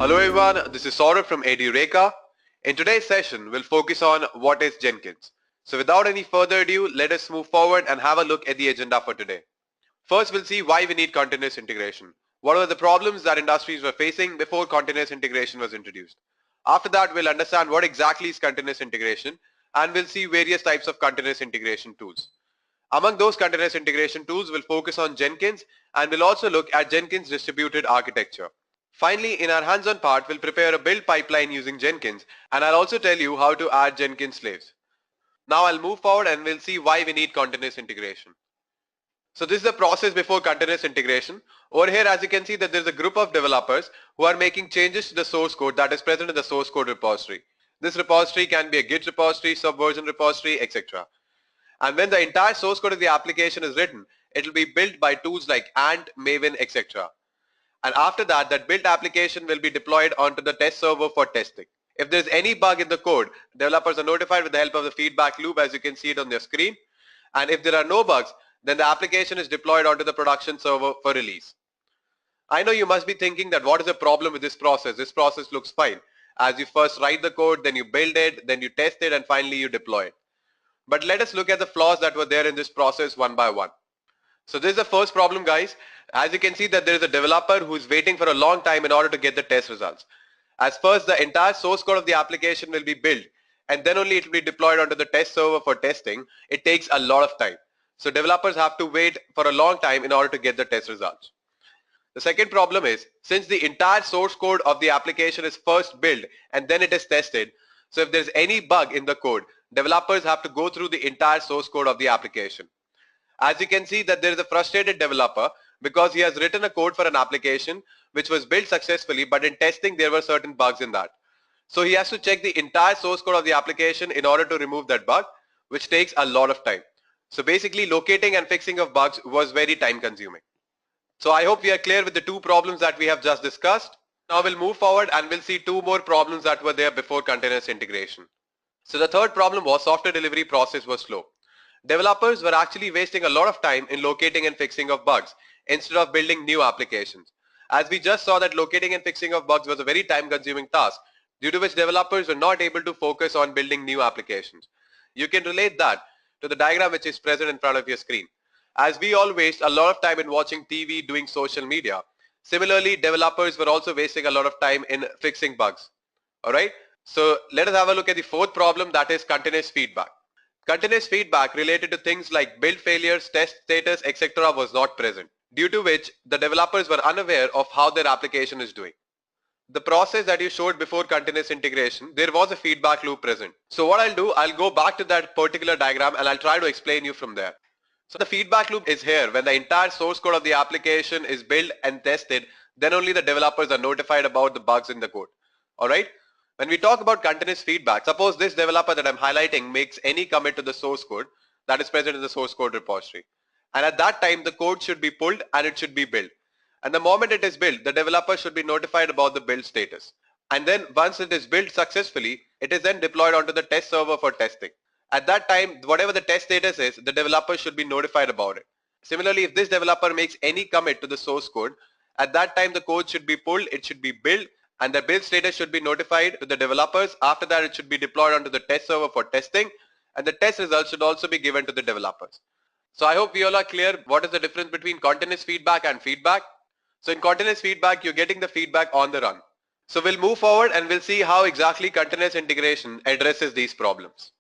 Hello everyone, this is Saurabh from EduReka. In today's session, we'll focus on what is Jenkins. So without any further ado, let us move forward and have a look at the agenda for today. First, we'll see why we need continuous integration. What were the problems that industries were facing before continuous integration was introduced? After that, we'll understand what exactly is continuous integration, and we'll see various types of continuous integration tools. Among those continuous integration tools, we'll focus on Jenkins, and we'll also look at Jenkins distributed architecture. Finally, in our hands-on part, we'll prepare a build pipeline using Jenkins, and I'll also tell you how to add Jenkins slaves. Now I'll move forward and we'll see why we need continuous integration. So this is the process before continuous integration. Over here, as you can see, that there's a group of developers who are making changes to the source code that is present in the source code repository. This repository can be a Git repository, subversion repository, etc. And when the entire source code of the application is written, it will be built by tools like Ant, Maven, etc. And after that, that built application will be deployed onto the test server for testing. If there's any bug in the code, developers are notified with the help of the feedback loop, as you can see it on their screen. And if there are no bugs, then the application is deployed onto the production server for release. I know you must be thinking that what is the problem with this process? This process looks fine. As you first write the code, then you build it, then you test it, and finally you deploy it. But let us look at the flaws that were there in this process one by one. So this is the first problem, guys. As you can see that there is a developer who is waiting for a long time in order to get the test results. As first, the entire source code of the application will be built, and then only it will be deployed onto the test server for testing. It takes a lot of time. So developers have to wait for a long time in order to get the test results. The second problem is, since the entire source code of the application is first built and then it is tested, so if there's any bug in the code, developers have to go through the entire source code of the application. As you can see that there is a frustrated developer because he has written a code for an application which was built successfully, but in testing there were certain bugs in that. So he has to check the entire source code of the application in order to remove that bug, which takes a lot of time. So basically locating and fixing of bugs was very time consuming. So I hope we are clear with the two problems that we have just discussed. Now we'll move forward and we'll see two more problems that were there before continuous integration. So the third problem was software delivery process was slow. Developers were actually wasting a lot of time in locating and fixing of bugs instead of building new applications. As we just saw that locating and fixing of bugs was a very time consuming task, due to which developers were not able to focus on building new applications. You can relate that to the diagram which is present in front of your screen. As we all waste a lot of time in watching TV, doing social media, similarly developers were also wasting a lot of time in fixing bugs. Alright, so let us have a look at the fourth problem, that is continuous feedback. Continuous feedback related to things like build failures, test status, etc. was not present, due to which the developers were unaware of how their application is doing. The process that you showed before continuous integration, there was a feedback loop present. So what I'll do, I'll go back to that particular diagram and I'll try to explain you from there. So the feedback loop is here. When the entire source code of the application is built and tested, then only the developers are notified about the bugs in the code. Alright? When we talk about continuous feedback, suppose this developer that I'm highlighting makes any commit to the source code that is present in the source code repository. And at that time, the code should be pulled and it should be built. And the moment it is built, the developer should be notified about the build status. And then once it is built successfully, it is then deployed onto the test server for testing. At that time, whatever the test status is, the developer should be notified about it. Similarly, if this developer makes any commit to the source code, at that time the code should be pulled, it should be built, and the build status should be notified to the developers. After that, it should be deployed onto the test server for testing, and the test results should also be given to the developers. So I hope we all are clear what is the difference between continuous feedback and feedback. So in continuous feedback, you're getting the feedback on the run. So we'll move forward and we'll see how exactly continuous integration addresses these problems.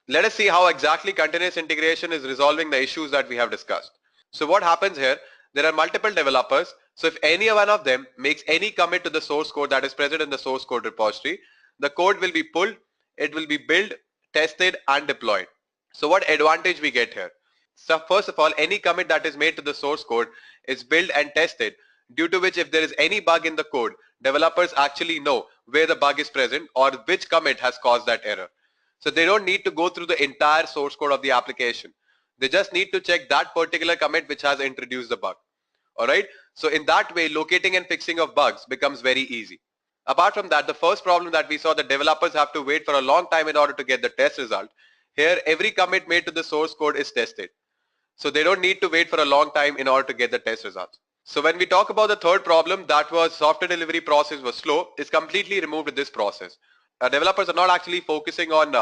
Let us see how exactly continuous integration is resolving the issues that we have discussed. So what happens here, there are multiple developers. So if any one of them makes any commit to the source code that is present in the source code repository, the code will be pulled, it will be built, tested and deployed. So what advantage we get here? So first of all, any commit that is made to the source code is built and tested, due to which if there is any bug in the code, developers actually know where the bug is present or which commit has caused that error. So they don't need to go through the entire source code of the application. They just need to check that particular commit which has introduced the bug. Alright, so in that way, locating and fixing of bugs becomes very easy. Apart from that, the first problem that we saw, the developers have to wait for a long time in order to get the test result. Here, every commit made to the source code is tested. So they don't need to wait for a long time in order to get the test results. So when we talk about the third problem, that was software delivery process was slow, is completely removed with this process. Developers are not actually focusing on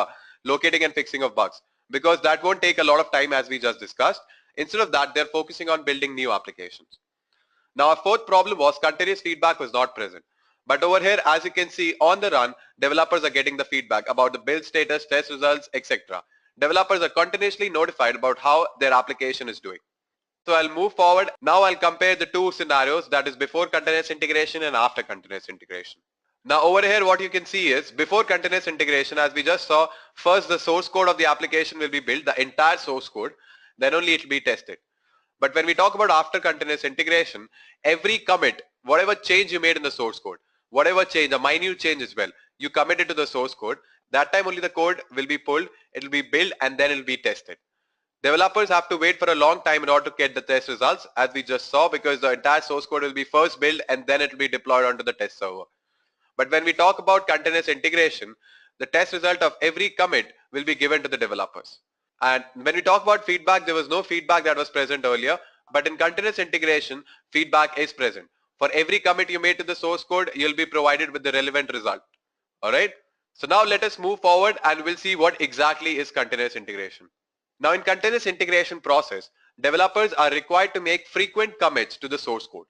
locating and fixing of bugs because that won't take a lot of time as we just discussed. Instead of that, they're focusing on building new applications. Now our fourth problem was continuous feedback was not present. But over here, as you can see on the run, developers are getting the feedback about the build status, test results, etc. Developers are continuously notified about how their application is doing. So I'll move forward. Now I'll compare the two scenarios, that is before continuous integration and after continuous integration. Now over here what you can see is before continuous integration, as we just saw, first the source code of the application will be built, the entire source code, then only it will be tested. But when we talk about after continuous integration, every commit, whatever change you made in the source code, whatever change, a minute change as well, you commit it to the source code. That time only the code will be pulled, it will be built and then it will be tested. Developers have to wait for a long time in order to get the test results as we just saw, because the entire source code will be first built and then it will be deployed onto the test server. But when we talk about continuous integration, the test result of every commit will be given to the developers. And when we talk about feedback, there was no feedback that was present earlier, but in continuous integration, feedback is present. For every commit you made to the source code, you'll be provided with the relevant result. All right. So now let us move forward and we'll see what exactly is continuous integration. Now in continuous integration process, developers are required to make frequent commits to the source code.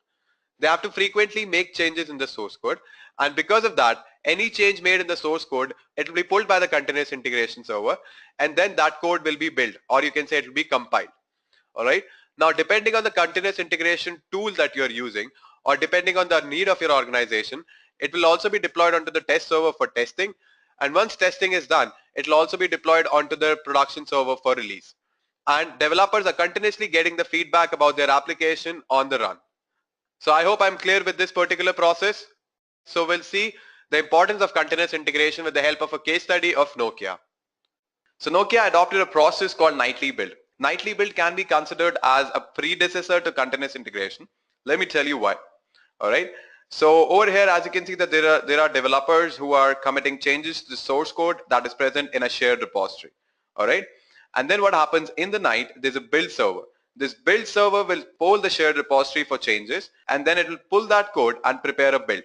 They have to frequently make changes in the source code, and because of that, any change made in the source code, it will be pulled by the continuous integration server, and then that code will be built, or you can say it will be compiled. All right. Now depending on the continuous integration tool that you're using, or depending on the need of your organization, it will also be deployed onto the test server for testing, and once testing is done, it will also be deployed onto the production server for release. And developers are continuously getting the feedback about their application on the run. So I hope I'm clear with this particular process. So we'll see the importance of continuous integration with the help of a case study of Nokia. So Nokia adopted a process called nightly build. Nightly build can be considered as a predecessor to continuous integration. Let me tell you why. All right. So over here, as you can see that there are developers who are committing changes to the source code that is present in a shared repository. All right. And then what happens in the night, there's a build server. This build server will poll the shared repository for changes, and then it will pull that code and prepare a build.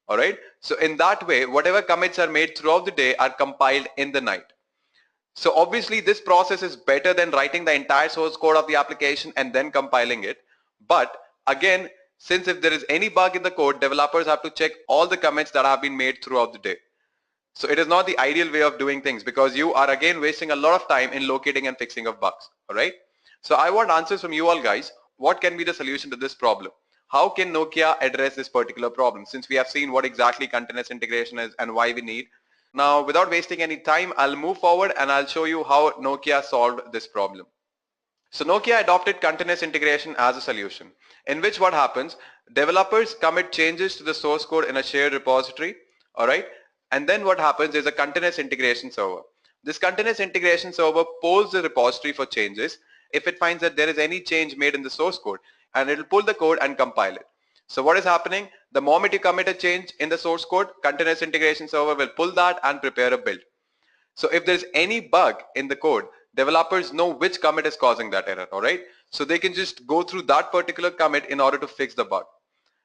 All right. So in that way, whatever commits are made throughout the day are compiled in the night. So obviously this process is better than writing the entire source code of the application and then compiling it. But again, since if there is any bug in the code, developers have to check all the commits that have been made throughout the day. So it is not the ideal way of doing things, because you are again wasting a lot of time in locating and fixing of bugs. All right. So I want answers from you all guys. What can be the solution to this problem? How can Nokia address this particular problem, since we have seen what exactly continuous integration is and why we need? Now, without wasting any time, I'll move forward and I'll show you how Nokia solved this problem. So Nokia adopted continuous integration as a solution, in which what happens, developers commit changes to the source code in a shared repository, all right? And then what happens is a continuous integration server. This continuous integration server polls the repository for changes if it finds that there is any change made in the source code, and it will pull the code and compile it. So what is happening? The moment you commit a change in the source code, continuous integration server will pull that and prepare a build. So if there's any bug in the code, developers know which commit is causing that error, all right? So they can just go through that particular commit in order to fix the bug.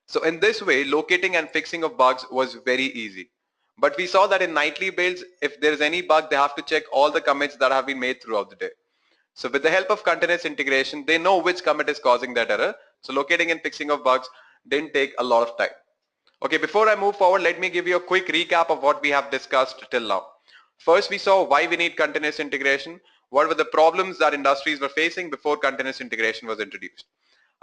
So in this way, locating and fixing of bugs was very easy. But we saw that in nightly builds, if there is any bug, they have to check all the commits that have been made throughout the day. So with the help of continuous integration, they know which commit is causing that error. So locating and fixing of bugs didn't take a lot of time. Okay, before I move forward, let me give you a quick recap of what we have discussed till now. First, we saw why we need continuous integration. What were the problems that industries were facing before continuous integration was introduced?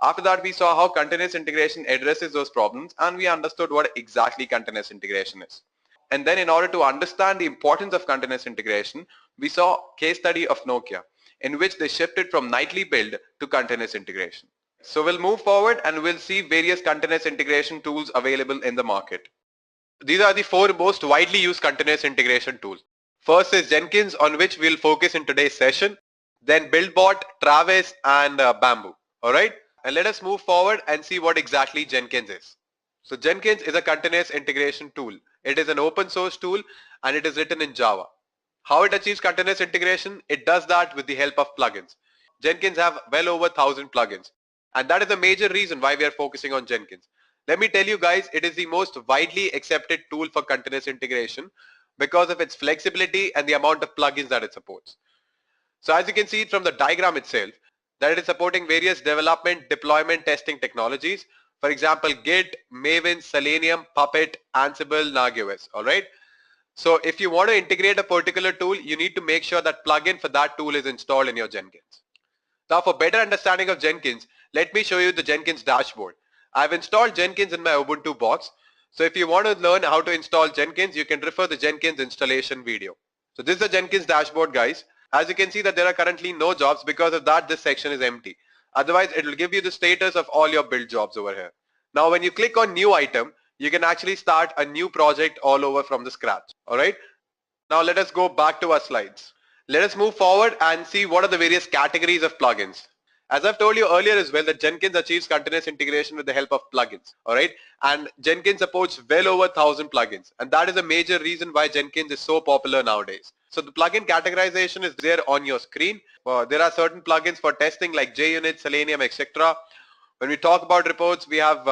After that, we saw how continuous integration addresses those problems, and we understood what exactly continuous integration is. And then in order to understand the importance of continuous integration, we saw case study of Nokia, in which they shifted from nightly build to continuous integration. So we'll move forward and we'll see various continuous integration tools available in the market. These are the four most widely used continuous integration tools. First is Jenkins, on which we'll focus in today's session. Then BuildBot, Travis, and Bamboo. All right. And let us move forward and see what exactly Jenkins is. So Jenkins is a continuous integration tool. It is an open source tool and it is written in Java. How it achieves continuous integration? It does that with the help of plugins. Jenkins have well over 1,000 plugins. And that is the major reason why we are focusing on Jenkins. Let me tell you guys, it is the most widely accepted tool for continuous integration because of its flexibility and the amount of plugins that it supports. So as you can see from the diagram itself, that it is supporting various development, deployment, testing technologies. For example, Git, Maven, Selenium, Puppet, Ansible, Nagios. All right. So if you want to integrate a particular tool, you need to make sure that plugin for that tool is installed in your Jenkins. Now for better understanding of Jenkins, let me show you the Jenkins dashboard. I've installed Jenkins in my Ubuntu box. So if you want to learn how to install Jenkins, you can refer the Jenkins installation video. So this is the Jenkins dashboard, guys. As you can see that there are currently no jobs. Because of that, this section is empty. Otherwise, it will give you the status of all your build jobs over here. Now when you click on new item, you can actually start a new project all over from the scratch. All right. Now let us go back to our slides. Let us move forward and see what are the various categories of plugins. As I've told you earlier as well, that Jenkins achieves continuous integration with the help of plugins. All right. And Jenkins supports well over 1,000 plugins. And that is a major reason why Jenkins is so popular nowadays. So the plugin categorization is there on your screen. There are certain plugins for testing like JUnit, Selenium, etc. When we talk about reports, we have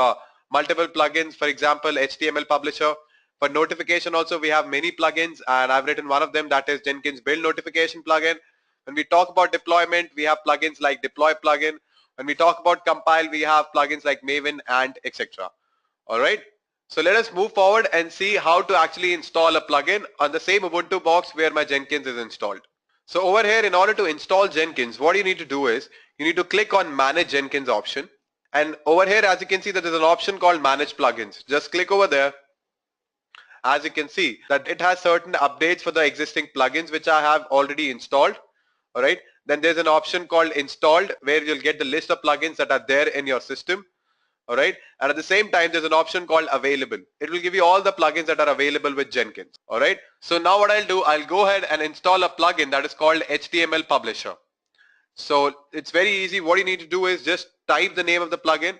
multiple plugins. For example, HTML Publisher. For notification also, we have many plugins, and I've written one of them, that is Jenkins Build Notification plugin. When we talk about deployment, we have plugins like Deploy plugin. When we talk about compile, we have plugins like Maven and etc. All right. So let us move forward and see how to actually install a plugin on the same Ubuntu box where my Jenkins is installed. So over here, in order to install Jenkins, what you need to do is you need to click on Manage Jenkins option. And over here, as you can see, that there's an option called Manage Plugins. Just click over there. As you can see that it has certain updates for the existing plugins which I have already installed. All right. Then there's an option called installed where you'll get the list of plugins that are there in your system. All right. And at the same time, there's an option called available. It will give you all the plugins that are available with Jenkins. All right. So now what I'll do, I'll go ahead and install a plugin that is called HTML Publisher. So it's very easy. What you need to do is just type the name of the plugin.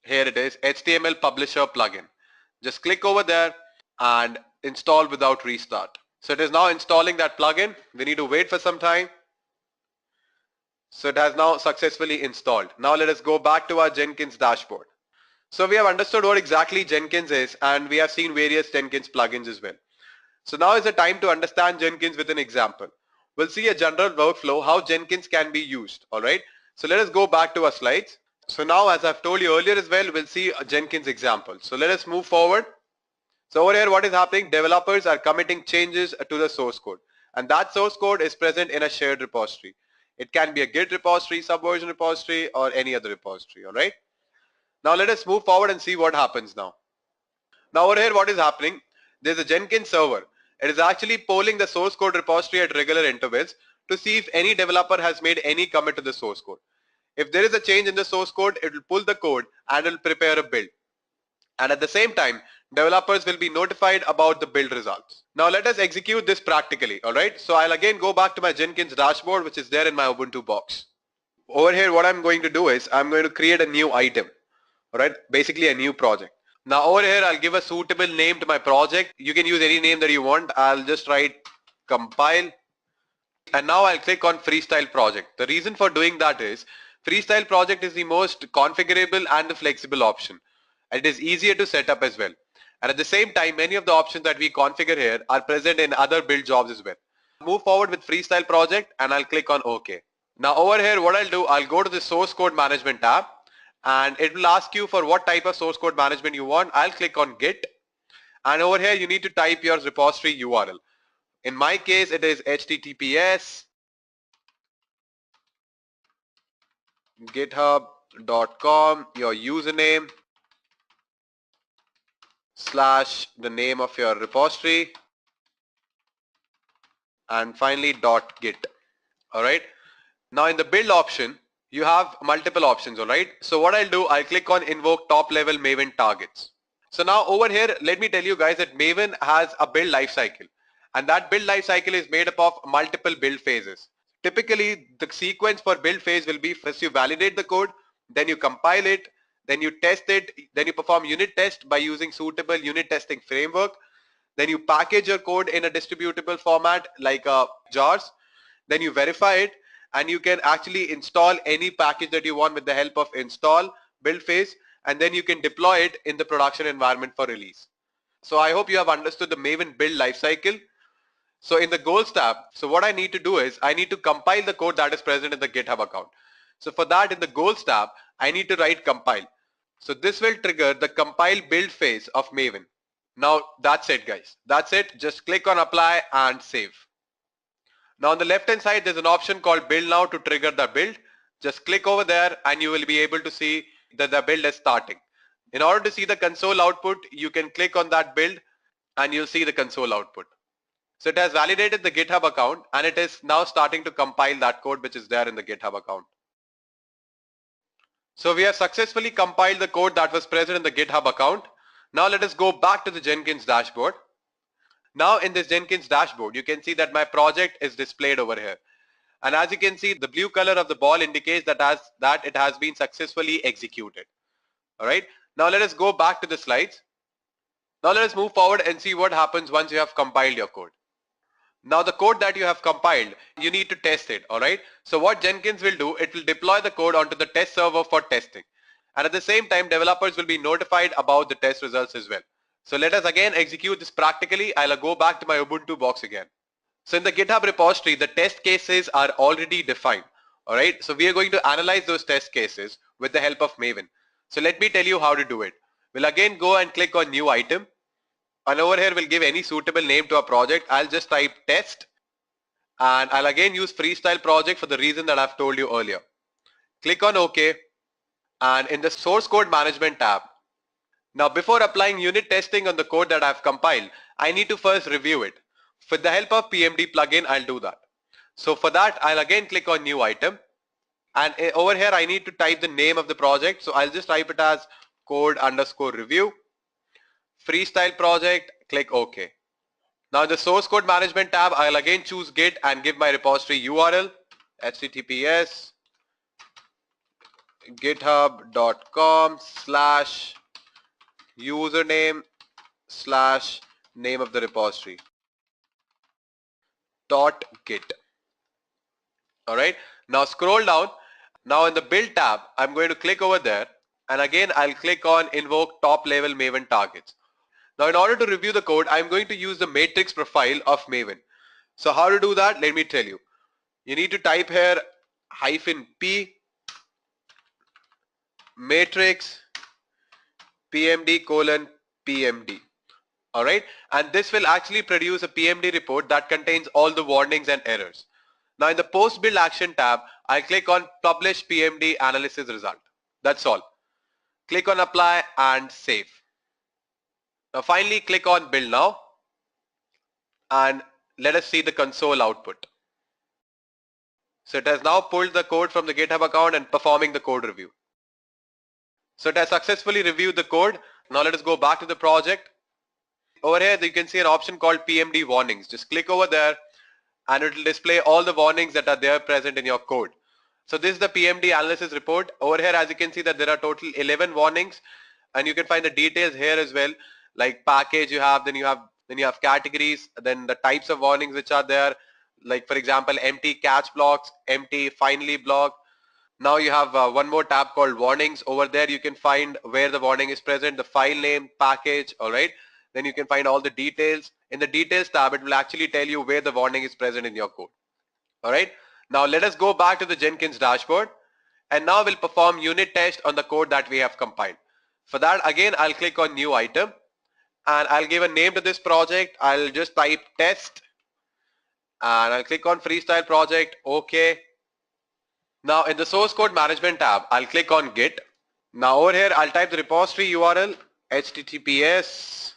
Here it is, HTML Publisher plugin. Just click over there and install without restart. So it is now installing that plugin. We need to wait for some time. So it has now successfully installed. Now let us go back to our Jenkins dashboard. So we have understood what exactly Jenkins is, and we have seen various Jenkins plugins as well. So now is the time to understand Jenkins with an example. We'll see a general workflow how Jenkins can be used. All right. So let us go back to our slides. So now, as I've told you earlier as well, we'll see a Jenkins example. So let us move forward. So over here, what is happening? Developers are committing changes to the source code, and that source code is present in a shared repository. It can be a Git repository, Subversion repository, or any other repository. All right. Now let us move forward and see what happens now. Now over here, what is happening? There's a Jenkins server. It is actually polling the source code repository at regular intervals to see if any developer has made any commit to the source code. If there is a change in the source code, it will pull the code and it will prepare a build. And at the same time, developers will be notified about the build results. Now let us execute this practically. All right. So I'll again go back to my Jenkins dashboard, which is there in my Ubuntu box. Over here, what I'm going to do is I'm going to create a new item. All right. Basically a new project. Now over here, I'll give a suitable name to my project. You can use any name that you want. I'll just write compile. And now I'll click on freestyle project. The reason for doing that is freestyle project is the most configurable and the flexible option. And it is easier to set up as well. And at the same time, many of the options that we configure here are present in other build jobs as well. Move forward with freestyle project and I'll click on OK. Now over here, what I'll do, I'll go to the source code management tab and it will ask you for what type of source code management you want. I'll click on Git. And over here, you need to type your repository URL. In my case, it is https github.com, your username / the name of your repository, and finally .git. All right. Now in the build option, you have multiple options. All right. So what I'll do, I'll click on invoke top level Maven targets. So now over here, let me tell you guys that Maven has a build lifecycle, and that build lifecycle is made up of multiple build phases. Typically, the sequence for build phase will be first you validate the code, then you compile it, then you test it, then you perform unit test by using suitable unit testing framework, then you package your code in a distributable format like jars, then you verify it, and you can actually install any package that you want with the help of install build phase, and then you can deploy it in the production environment for release. So I hope you have understood the Maven build lifecycle. So in the goals tab, so what I need to do is I need to compile the code that is present in the GitHub account. So for that, in the goals tab, I need to write compile. So this will trigger the compile build phase of Maven. Now that's it, guys. That's it. Just click on apply and save. Now on the left hand side, there's an option called build now to trigger the build. Just click over there and you will be able to see that the build is starting. In order to see the console output, you can click on that build and you'll see the console output. So it has validated the GitHub account and it is now starting to compile that code which is there in the GitHub account. So we have successfully compiled the code that was present in the GitHub account. Now let us go back to the Jenkins dashboard. Now in this Jenkins dashboard, you can see that my project is displayed over here. And as you can see, the blue color of the ball indicates that it has been successfully executed. All right. Now let us go back to the slides. Now let us move forward and see what happens once you have compiled your code. Now the code that you have compiled, you need to test it, alright? So what Jenkins will do, it will deploy the code onto the test server for testing. And at the same time, developers will be notified about the test results as well. So let us again execute this practically. I'll go back to my Ubuntu box again. So in the GitHub repository, the test cases are already defined, alright? So we are going to analyze those test cases with the help of Maven. So let me tell you how to do it. We'll again go and click on new item. And over here we'll give any suitable name to our project. I'll just type test and I'll again use freestyle project for the reason that I've told you earlier. Click on OK and in the source code management tab. Now before applying unit testing on the code that I've compiled, I need to first review it. With the help of PMD plugin, I'll do that. So for that, I'll again click on new item and over here I need to type the name of the project. So I'll just type it as code_review. Freestyle project, click OK. Now in the source code management tab, I'll again choose Git and give my repository URL, https github.com/username/name of the repository .git. Alright, now scroll down. Now in the build tab, I'm going to click over there and again I'll click on invoke top level Maven targets. Now in order to review the code, I'm going to use the matrix profile of Maven. So how to do that? Let me tell you. You need to type here -p matrix pmd::pmd. Alright, and this will actually produce a PMD report that contains all the warnings and errors. Now in the post build action tab, I click on publish PMD analysis result. That's all. Click on apply and save. Now finally click on build now and let us see the console output. So it has now pulled the code from the GitHub account and performing the code review. So it has successfully reviewed the code. Now let us go back to the project. Over here you can see an option called PMD warnings. Just click over there and it will display all the warnings that are there present in your code. So this is the PMD analysis report. Over here as you can see that there are total 11 warnings and you can find the details here as well. Like package you have, then you have categories, then the types of warnings which are there, like for example empty catch blocks, empty finally block. Now you have one more tab called warnings. Over there you can find where the warning is present, the file name, package, alright. Then you can find all the details. In the details tab it will actually tell you where the warning is present in your code. Alright. Now let us go back to the Jenkins dashboard and now we'll perform unit test on the code that we have compiled. For that again I'll click on new item and I'll give a name to this project. I'll just type test and I'll click on freestyle project. OK. Now in the source code management tab, I'll click on Git. Now over here I'll type the repository URL https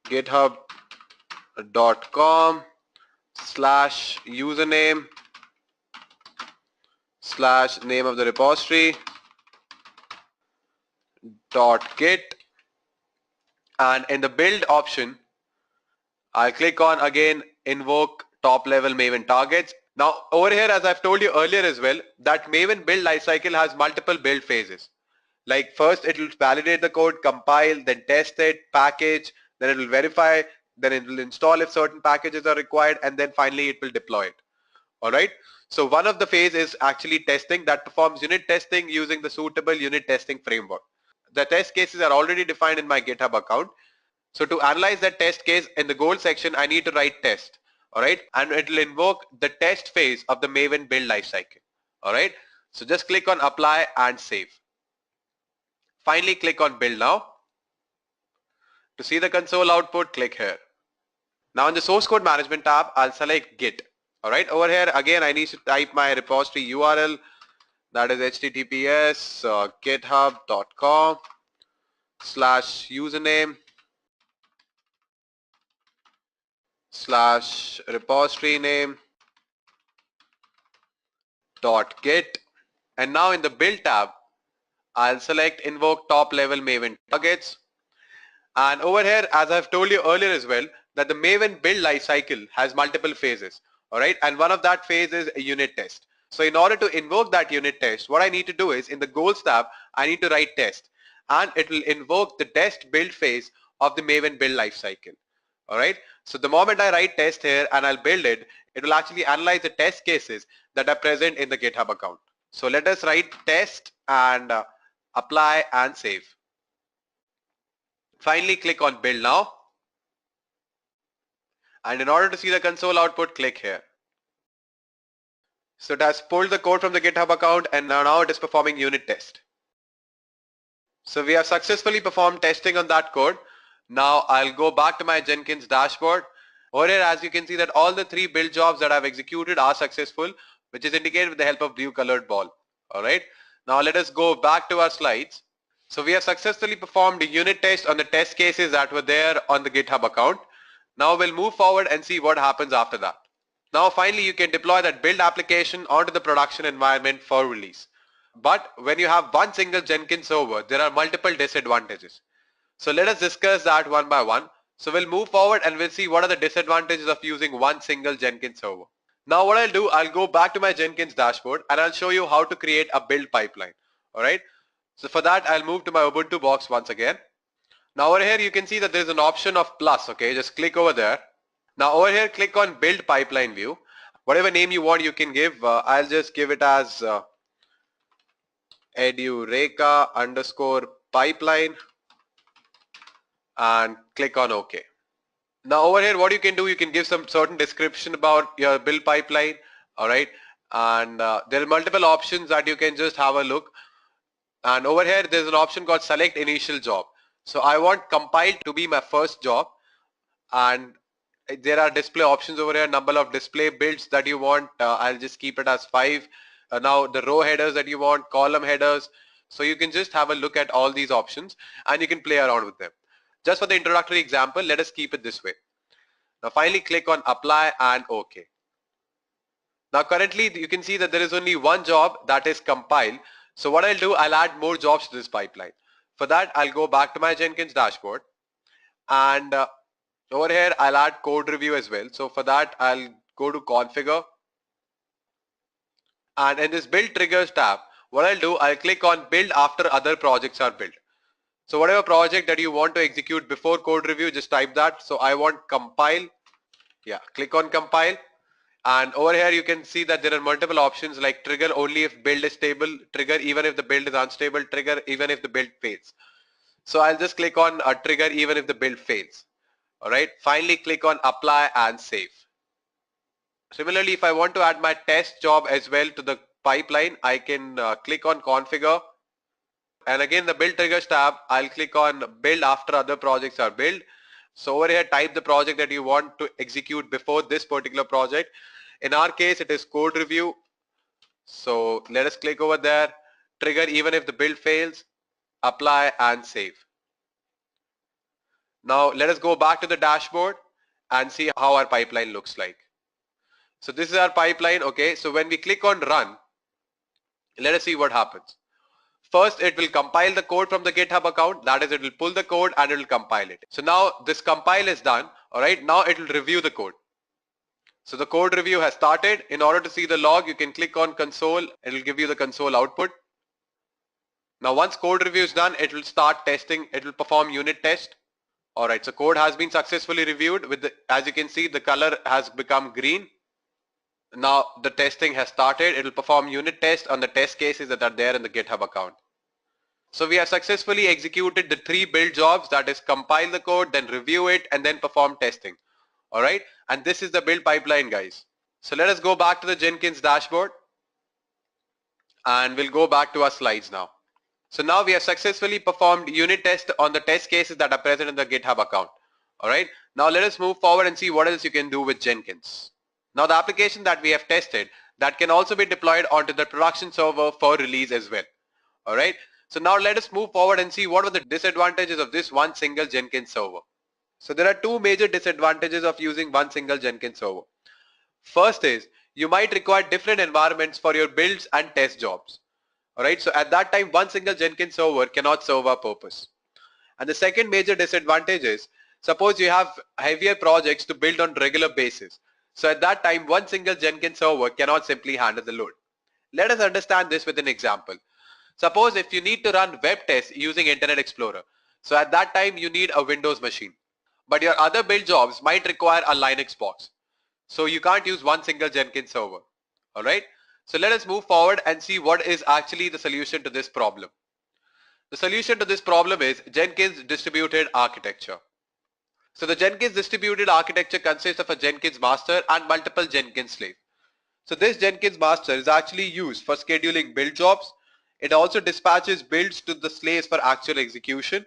github.com/username/name of the repository .git, and in the build option I'll click on again invoke top level Maven targets. Now over here as I've told you earlier as well that Maven build lifecycle has multiple build phases. Like first it will validate the code, compile, then test it, package, then it will verify, then it will install if certain packages are required, and then finally it will deploy it. Alright. So one of the phase is actually testing, that performs unit testing using the suitable unit testing framework. The test cases are already defined in my GitHub account. So to analyze that test case in the goal section, I need to write test. All right. And it will invoke the test phase of the Maven build lifecycle. All right. So just click on apply and save. Finally, click on build now. To see the console output, click here. Now in the source code management tab, I'll select Git. All right. Over here, again, I need to type my repository URL. That is https github.com/username /repository name .git. And now in the build tab, I'll select invoke top level Maven targets. And over here, as I've told you earlier as well, that the Maven build lifecycle has multiple phases. All right. And one of that phase is a unit test. So in order to invoke that unit test, what I need to do is in the goals tab, I need to write test, and it will invoke the test build phase of the Maven build lifecycle. All right. So the moment I write test here and I'll build it, it will actually analyze the test cases that are present in the GitHub account. So let us write test and apply and save. Finally, click on build now. And in order to see the console output, click here. So it has pulled the code from the GitHub account, and now it is performing unit test. So we have successfully performed testing on that code. Now I'll go back to my Jenkins dashboard. Over here, as you can see that all the 3 build jobs that I've executed are successful, which is indicated with the help of blue colored ball. All right. Now let us go back to our slides. So we have successfully performed a unit test on the test cases that were there on the GitHub account. Now we'll move forward and see what happens after that. Now finally, you can deploy that build application onto the production environment for release. But when you have one single Jenkins server, there are multiple disadvantages. So let us discuss that one by one. So we'll move forward and we'll see what are the disadvantages of using one single Jenkins server. Now what I'll do, I'll go back to my Jenkins dashboard and I'll show you how to create a build pipeline. All right. So for that, I'll move to my Ubuntu box once again. Now over here, you can see that there's an option of plus. Okay, just click over there. Now over here, click on build pipeline view. Whatever name you want, you can give. I'll just give it as edureka underscore pipeline and click on OK. Now over here, what you can do, you can give some certain description about your build pipeline. All right. And there are multiple options that you can just have a look. And over here, there's an option called select initial job. So I want compile to be my first job. And there are display options over here, number of display builds that you want. I'll just keep it as 5. Now the row headers that you want, column headers. So you can just have a look at all these options and you can play around with them. Just for the introductory example, let us keep it this way. Now finally click on apply and OK. Now currently you can see that there is only one job that is compile. So what I'll do, I'll add more jobs to this pipeline. For that, I'll go back to my Jenkins dashboard and over here, I'll add code review as well. So for that, I'll go to configure. And in this build triggers tab, what I'll do, I'll click on build after other projects are built. So whatever project that you want to execute before code review, just type that. So I want compile. Yeah, click on compile. And over here, you can see that there are multiple options like trigger only if build is stable, trigger even if the build is unstable, trigger even if the build fails. So I'll just click on a trigger even if the build fails. All right. Finally, click on apply and save. Similarly, if I want to add my test job as well to the pipeline, I can click on configure. And again, the build triggers tab, I'll click on build after other projects are built. So over here, type the project that you want to execute before this particular project. In our case, it is code review. So let us click over there, trigger even if the build fails, apply and save. Now let us go back to the dashboard and see how our pipeline looks like. So this is our pipeline. Okay. So when we click on run, let us see what happens. First, it will compile the code from the GitHub account. That is, it will pull the code and it will compile it. So now this compile is done. All right. Now it will review the code. So the code review has started. In order to see the log, you can click on console. It will give you the console output. Now once code review is done, it will start testing. It will perform unit test. All right. So code has been successfully reviewed with the, as you can see, the color has become green. Now the testing has started. It will perform unit tests on the test cases that are there in the GitHub account. So we have successfully executed the 3 build jobs, that is compile the code, then review it, and then perform testing. Alright, and this is the build pipeline, guys. So let us go back to the Jenkins dashboard and we'll go back to our slides now. So now we have successfully performed unit test on the test cases that are present in the GitHub account. Alright, now let us move forward and see what else you can do with Jenkins. Now the application that we have tested, that can also be deployed onto the production server for release as well. Alright, so now let us move forward and see what are the disadvantages of this one single Jenkins server. So there are 2 major disadvantages of using one single Jenkins server. First is, you might require different environments for your builds and test jobs. Alright, so at that time one single Jenkins server cannot serve our purpose. And the second major disadvantage is, suppose you have heavier projects to build on regular basis. So at that time one single Jenkins server cannot simply handle the load. Let us understand this with an example. Suppose if you need to run web tests using Internet Explorer. So at that time you need a Windows machine. But your other build jobs might require a Linux box. So you can't use one single Jenkins server. Alright. So let us move forward and see what is actually the solution to this problem. The solution to this problem is Jenkins distributed architecture. So the Jenkins distributed architecture consists of a Jenkins master and multiple Jenkins slaves. So this Jenkins master is actually used for scheduling build jobs. It also dispatches builds to the slaves for actual execution.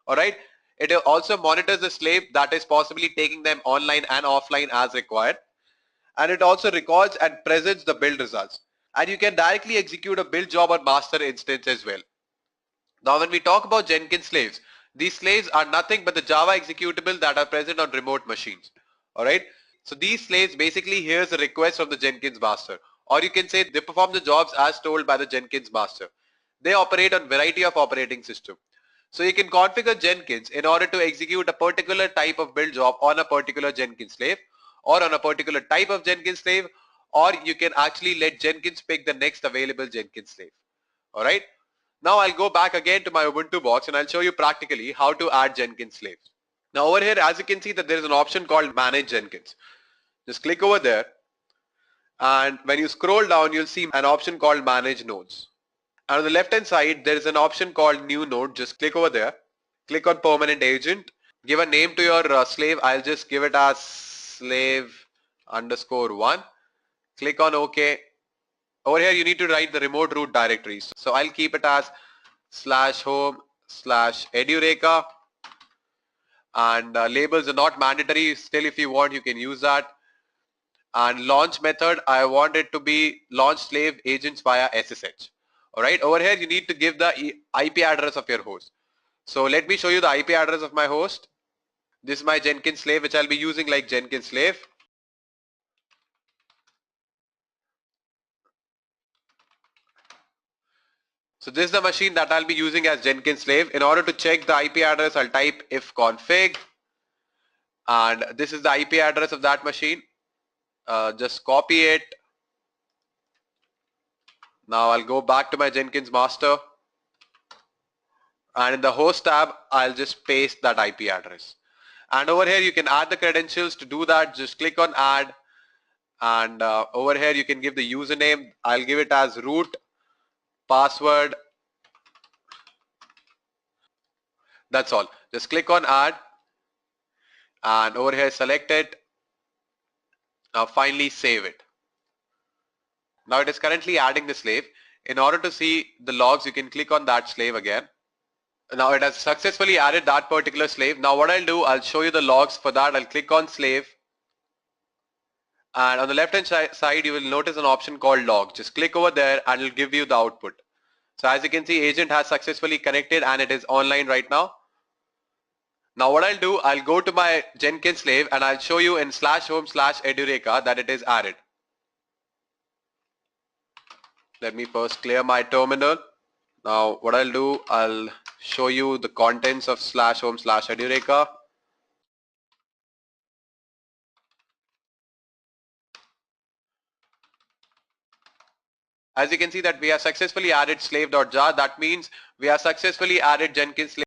Alright. It also monitors the slave that is possibly taking them online and offline as required. And it also records and presents the build results. And you can directly execute a build job on master instance as well. Now when we talk about Jenkins slaves, these slaves are nothing but the Java executable that are present on remote machines. Alright. So these slaves basically hears a request from the Jenkins master, or you can say they perform the jobs as told by the Jenkins master. They operate on variety of operating system. So you can configure Jenkins in order to execute a particular type of build job on a particular Jenkins slave, or on a particular type of Jenkins slave, or you can actually let Jenkins pick the next available Jenkins slave. Alright. Now I'll go back again to my Ubuntu box and I'll show you practically how to add Jenkins slaves. Now over here, as you can see, that there is an option called Manage Jenkins. Just click over there, and when you scroll down you'll see an option called Manage Nodes. And on the left hand side there is an option called New Node. Just click over there, click on Permanent Agent, give a name to your slave. I'll just give it as slave_1. Click on OK. Over here you need to write the remote root directory. So I'll keep it as /home/edureka, and labels are not mandatory. Still, if you want, you can use that. And launch method, I want it to be launch slave agents via SSH. Alright, over here you need to give the IP address of your host. So let me show you the IP address of my host. This is my Jenkins slave, which I'll be using like Jenkins slave. So this is the machine that I'll be using as Jenkins slave. In order to check the IP address, I'll type ifconfig, and this is the IP address of that machine. Just copy it. Now I'll go back to my Jenkins master, and in the host tab I'll just paste that IP address. And over here you can add the credentials. To do that, just click on add, and over here you can give the username. I'll give it as root, password. That's all. Just click on add, and over here select it. Now finally save it. Now it is currently adding the slave. In order to see the logs, you can click on that slave again. Now it has successfully added that particular slave. Now what I'll do, I'll show you the logs. For that, I'll click on slave, and on the left hand side you will notice an option called log. Just click over there and it'll give you the output. So as you can see, agent has successfully connected and it is online right now. Now what I'll do, I'll go to my Jenkins slave and I'll show you in /home/edureka that it is added. Let me first clear my terminal. Now what I'll do, I'll show you the contents of /home/edureka. As you can see that we have successfully added slave.jar. That means we have successfully added Jenkins slave.